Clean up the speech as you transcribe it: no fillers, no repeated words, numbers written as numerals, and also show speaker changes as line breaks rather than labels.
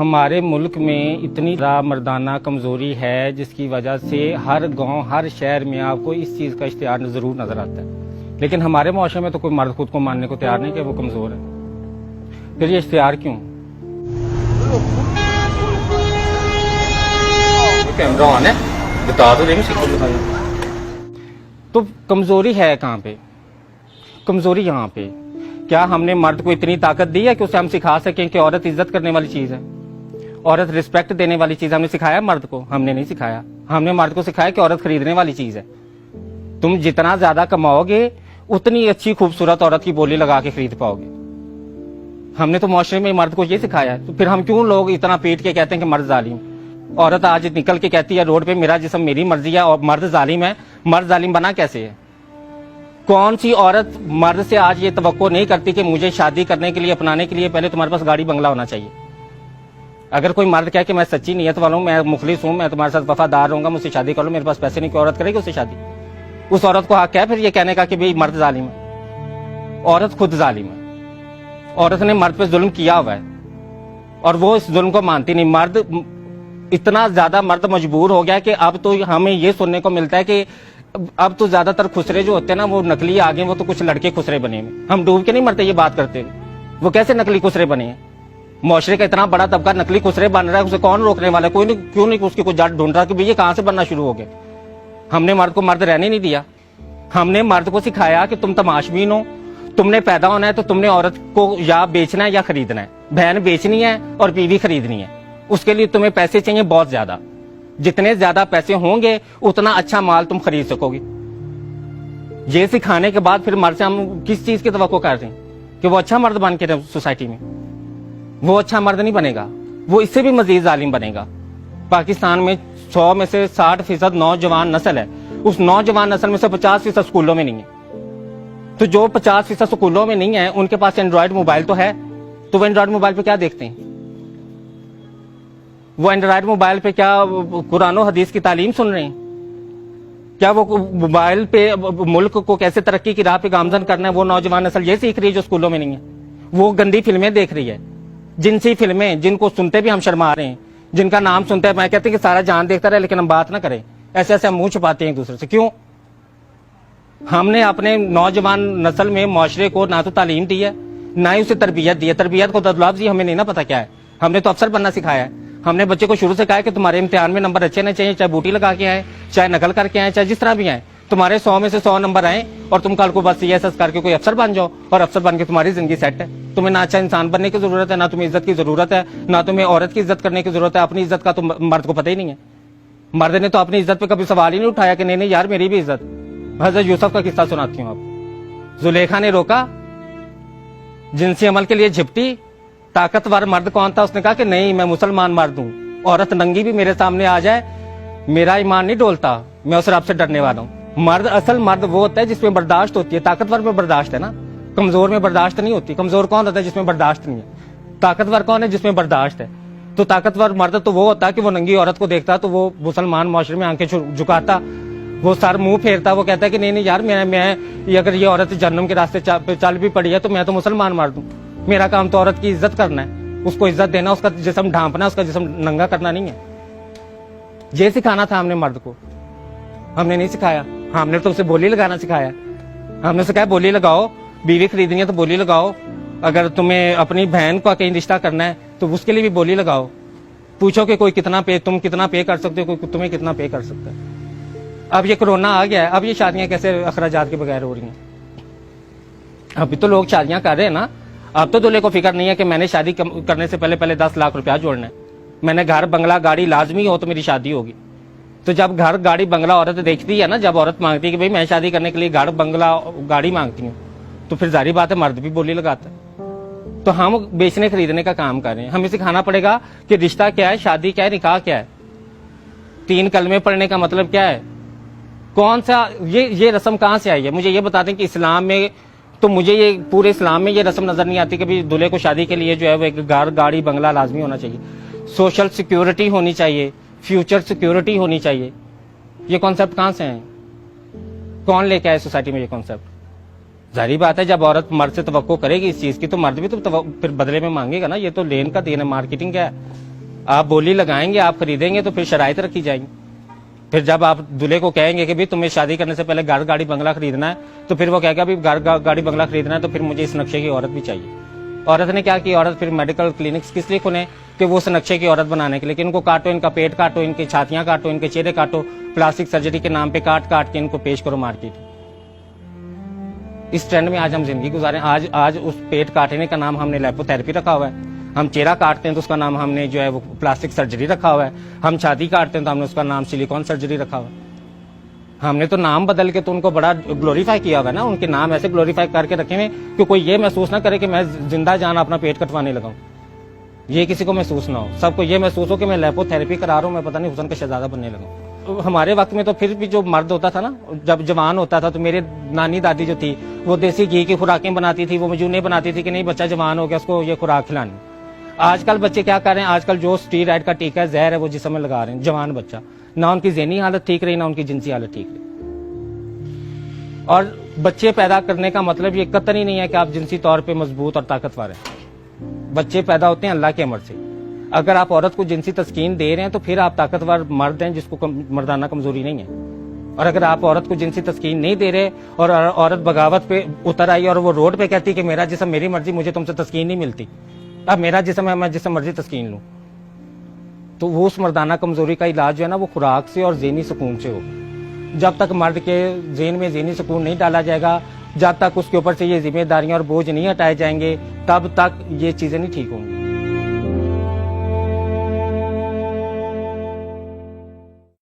हमारे मुल्क में इतनी मर्दाना कमज़ोरी है जिसकी वजह से हर गांव हर शहर में आपको इस चीज़ का इश्तिहार ज़रूर नज़र आता है, लेकिन हमारे मुआशरे में तो कोई मर्द खुद को मानने को तैयार नहीं कि वो कमज़ोर है। फिर ये इश्तिहार क्यों? कैमरा ऑन है, बता दो तो कमज़ोरी है कहाँ पे? कमज़ोरी यहाँ पे क्या हमने मर्द को इतनी ताकत दी है कि उसे हम सिखा सकें कि औरत इज्जत करने वाली चीज़ है, औरत रिस्पेक्ट देने वाली चीज़? हमने सिखाया मर्द को? हमने नहीं सिखाया। हमने मर्द को सिखाया कि औरत खरीदने वाली चीज़ है। तुम जितना ज्यादा कमाओगे उतनी अच्छी खूबसूरत औरत की बोली लगा के खरीद पाओगे। हमने तो मुआशरे में मर्द को ये सिखाया है, तो फिर हम क्यों लोग इतना पीट के कहते हैं कि मर्द जालिम? औरत आज निकल के कहती है रोड पे मेरा जिस्म मेरी मर्जी है और मर्द जालिम है। मर्द जालिम बना कैसे है? कौन सी औरत मर्द से आज ये तवक्को नहीं करती कि मुझे शादी करने के लिए अपनाने के लिए पहले तुम्हारे पास गाड़ी बंगला होना चाहिए? अगर कोई मर्द कहे कि मैं सच्ची नीयत वाला हूं, मैं मुखलिस हूं, मैं तुम्हारे साथ वफादार रहूंगा, मुझसे शादी कर लो, मेरे पास पैसे नहीं, कोई औरत करेगी उससे शादी? उस औरत को हक है फिर ये कहने का कि भाई मर्द जालिम है? औरत खुद जालिम है। औरत ने मर्द पे जुल्म किया हुआ है और वो इस जुल्म को मानती नहीं। मर्द इतना ज्यादा मर्द मजबूर हो गया कि अब तो हमें ये सुनने को मिलता है कि अब तो ज्यादातर खुसरे जो होते हैं ना वो नकली आ गए, वो तो कुछ लड़के खुसरे बने हैं। हम डूब के नहीं मरते ये बात करते, वो कैसे नकली खुसरे बने हैं? मुआशरे का इतना बड़ा तबका नकली खुसरे बन रहा है, उसे कौन रोकने वाला है? कोई नहीं, क्यों नहीं उसकी कोई जड़ ढूंढ रहा कि भाई ये कहां से बनना शुरू हो गए? हमने मर्द को मर्द रहने नहीं दिया। हमने मर्द को सिखाया कि तुम तमाशबीन हो, तुमने पैदा होना है तो तुमने औरत को या बेचना है या खरीदना है। बहन बेचनी है और बीवी खरीदनी है, उसके लिए तुम्हें पैसे चाहिए बहुत ज्यादा। जितने ज्यादा पैसे होंगे उतना अच्छा माल तुम खरीद सकोगे। ये सिखाने के बाद फिर मर्द से हम किस चीज की तवक्को कर रहे हैं कि वो अच्छा मर्द बन के सोसाइटी में? वो अच्छा मर्द नहीं बनेगा, वो इससे भी मजीद जालिम बनेगा। पाकिस्तान में 100 में से 60% नौजवान नस्ल है, उस नौजवान नस्ल में से 50% स्कूलों में नहीं है। तो जो 50% स्कूलों में नहीं है उनके पास एंड्रॉयड मोबाइल तो है, तो वो एंड्रॉयड मोबाइल पे क्या देखते हैं? वो एंड्रॉयड मोबाइल पे क्या कुरान और हदीस की तालीम सुन रहे हैं? क्या वो मोबाइल पे मुल्क को कैसे तरक्की की राह पे गामजन करना है वो नौजवान नस्ल ये सीख रही है जो स्कूलों में नहीं है? वो गंदी फिल्में देख रही है, जिनसी फिल्में जिनको सुनते भी हम शर्मा रहे हैं, जिनका नाम सुनते हैं मैं कहते हैं कि सारा जान देखता रहे लेकिन हम बात ना करें। ऐसे ऐसे हम मुंह छुपाते हैं एक दूसरे से, क्यों? हमने अपने नौजवान नस्ल में मुआशरे को ना तो तालीम दी है ना ही उसे तरबियत दी है। तरबियत को लफ्ज़ हमें नहीं ना पता क्या है। हमने तो अफसर बनना सिखाया है। हमने बच्चे को शुरू से कहा कि तुम्हारे इम्तिहान में नंबर अच्छे नहीं चाहिए, चाहे बूटी लगा के आए, चाहे नकल करके आए, चाहे जिस तरह भी आए, तुम्हारे 100 में से 100 नंबर आए और तुम कल को बस CSS करके कोई अफसर बन जाओ और अफसर बन के तुम्हारी जिंदगी सेट है। तुम्हें ना अच्छा इंसान बनने की जरूरत है, ना तुम्हें इज्जत की जरूरत है, ना तुम्हें औरत की इज्जत करने की जरूरत है। अपनी इज्जत का तो मर्द को पता ही नहीं है। मर्द ने तो अपनी इज्जत पे कभी सवाल ही नहीं उठाया कि नहीं यार मेरी भी इज्जत। हजरत यूसुफ का किस्सा सुनाती हूँ आप। जुलेखा ने रोका, जिनसी अमल के लिए झिपटी। ताकतवर मर्द कौन था? उसने कहा कि नहीं मैं मुसलमान मर्द हूं, औरत नंगी भी मेरे सामने आ जाए मेरा ईमान नहीं डोलता, मैं उस रब से डरने वाला हूं। मर्द, असल मर्द वो होता है जिसमें बर्दाश्त होती है। ताकतवर में बर्दाश्त है ना, कमजोर में बर्दाश्त नहीं होती। कमजोर कौन होता है? जिसमें बर्दाश्त नहीं है। ताकतवर कौन है? जिसमें बर्दाश्त है। तो ताकतवर मर्द तो वो होता है कि वो नंगी औरत को देखता तो वो मुसलमान मुआशरे में आंखें झुकाता, वो सर मुंह फेरता, वो कहता है कि नहीं यार मैं अगर ये औरत जन्नम के रास्ते चल भी पड़ी है तो मैं तो मुसलमान मर्द हूं। मेरा काम तो औरत की इज्जत करना है, उसको इज्जत देना, उसका जिस्म ढांपना, उसका जिस्म नंगा करना नहीं है। ये सिखाना था हमने मर्द को, हमने नहीं सिखाया। हमने तो उसे बोली लगाना सिखाया। हमने उसे कहा बोली लगाओ, बीवी खरीदनी है तो बोली लगाओ, अगर तुम्हें अपनी बहन का कहीं रिश्ता करना है तो उसके लिए भी बोली लगाओ। पूछो कि कोई तुम कितना पे कर सकते हो, कोई तुम्हें कितना पे कर सकता है। अब ये कोरोना आ गया है, अब ये शादियां कैसे अखराजात के बगैर हो रही हैं? अभी तो लोग शादियां कर रहे हैं ना। अब तो दूल्हे को फिक्र नहीं है कि मैंने शादी करने से पहले 10 लाख रुपया जोड़ना है, मैंने घर बंगला गाड़ी लाजमी हो तो मेरी शादी होगी। तो जब घर गाड़ी बंगला औरत देखती है ना, जब औरत मांगती है कि भाई मैं शादी करने के लिए घर बंगला गाड़ी मांगती हूँ, तो फिर जारी बात है मर्द भी बोली लगाता है। तो हम बेचने खरीदने का काम कर रहे हैं। हमें सिखाना पड़ेगा कि रिश्ता क्या है, शादी क्या है, निकाह क्या है, 3 कलमे पढ़ने का मतलब क्या है, कौन सा ये रस्म कहाँ से आई है? मुझे ये बता दें कि इस्लाम में, तो मुझे ये पूरे इस्लाम में ये रस्म नजर नहीं आती कि भाई दूल्हे को शादी के लिए जो है वो एक घर गाड़ी बंगला लाजमी होना चाहिए, सोशल सिक्योरिटी होनी चाहिए, फ्यूचर सिक्योरिटी होनी चाहिए। ये कॉन्सेप्ट कहाँ से है? कौन लेके आए सोसाइटी में ये कॉन्सेप्ट? जाहिर बात है जब औरत मर्द से तवक्को करेगी इस चीज की तो मर्द भी तो फिर बदले में मांगेगा ना। ये तो लेन का देन है, मार्केटिंग क्या है। आप बोली लगाएंगे, आप खरीदेंगे तो फिर शराइत रखी जाएंगी। फिर जब आप दूल्हे को कहेंगे कि भी तुम्हें शादी करने से पहले घर गाड़ी बंगला खरीदना है, तो फिर वो कहेगा भी घर गाड़ी बंगला खरीदना है तो फिर मुझे इस नक्शे की औरत भी चाहिए। औरत ने क्या किया, औरत फिर मेडिकल क्लिनिक्स किस लिए खुले कि वो उस नक्शे की औरत बनाने के लिए, कि इनको काटो, इनका पेट काटो, इनकी छातियां काटो, इनके चेहरे काटो, प्लास्टिक सर्जरी के नाम पे काट काट के इनको पेश करो मार्केट। इस ट्रेंड में आज हम जिंदगी गुजारे। आज उस पेट काटने का नाम हमने लेपोथेरेपी रखा हुआ है। हम चेहरा काटते हैं तो उसका नाम हमने जो है वो प्लास्टिक सर्जरी रखा हुआ है। हम छाती काटते हैं तो हमने उसका नाम सिलिकॉन सर्जरी रखा हुआ है। हमने तो नाम बदल के तो उनको बड़ा ग्लोरीफाई किया हुआ है ना, उनके नाम ऐसे ग्लोरीफाई करके रखे हुए कि कोई ये महसूस ना करे कि मैं जिंदा जान अपना पेट कटवाने लगा हूं। ये किसी को महसूस ना हो, सबको ये महसूस हो कि मैं लेपोथेरेपी करा रहा हूं, मैं पता नहीं हुसन का शहजादा बनने लगा हूं। तो हमारे वक्त में तो फिर भी जो मर्द होता था ना, जब जवान होता था तो मेरे नानी दादी जो थी वो देसी घी की खुराकें बनाती थी, वो मजूने बनाती थी कि नहीं बच्चा जवान हो गया उसको ये खुराक खिलानी। आजकल बच्चे क्या कर रहे हैं, आजकल जो स्टीरॉयड का टीका है, जहर है, वो जिस्म में लगा रहे हैं जवान बच्चा। ना उनकी ज़हनी हालत ठीक रही, ना उनकी जिनसी हालत ठीक रही। और बच्चे पैदा करने का मतलब ये कतई ही नहीं है कि आप जिनसी तौर पे मजबूत और ताकतवर हैं। बच्चे पैदा होते हैं अल्लाह के अमर से। अगर आप औरत को जिनसी तस्कीन दे रहे हैं तो फिर आप ताकतवर मर्द हैं जिसको मर्दाना कमजोरी नहीं है। और अगर आप औरत को जिनसी तस्कीन नहीं दे रहे और औरत बगावत पे उतर आई और वो रोड पे कहती कि मेरा जिस्म मेरी मर्जी, मुझे तुमसे तस्कीन नहीं मिलती, अब मेरा जिस्म है, मैं जिसम मर्जी तस्कीन लूं, तो वो उस मर्दाना कमजोरी का इलाज जो है ना वो खुराक से और ज़हनी सुकून से हो। जब तक मर्द के ज़हन में ज़हनी सुकून नहीं डाला जाएगा, जब तक उसके ऊपर से ये जिम्मेदारियां और बोझ नहीं हटाए जाएंगे, तब तक ये चीज़ें नहीं ठीक होंगी।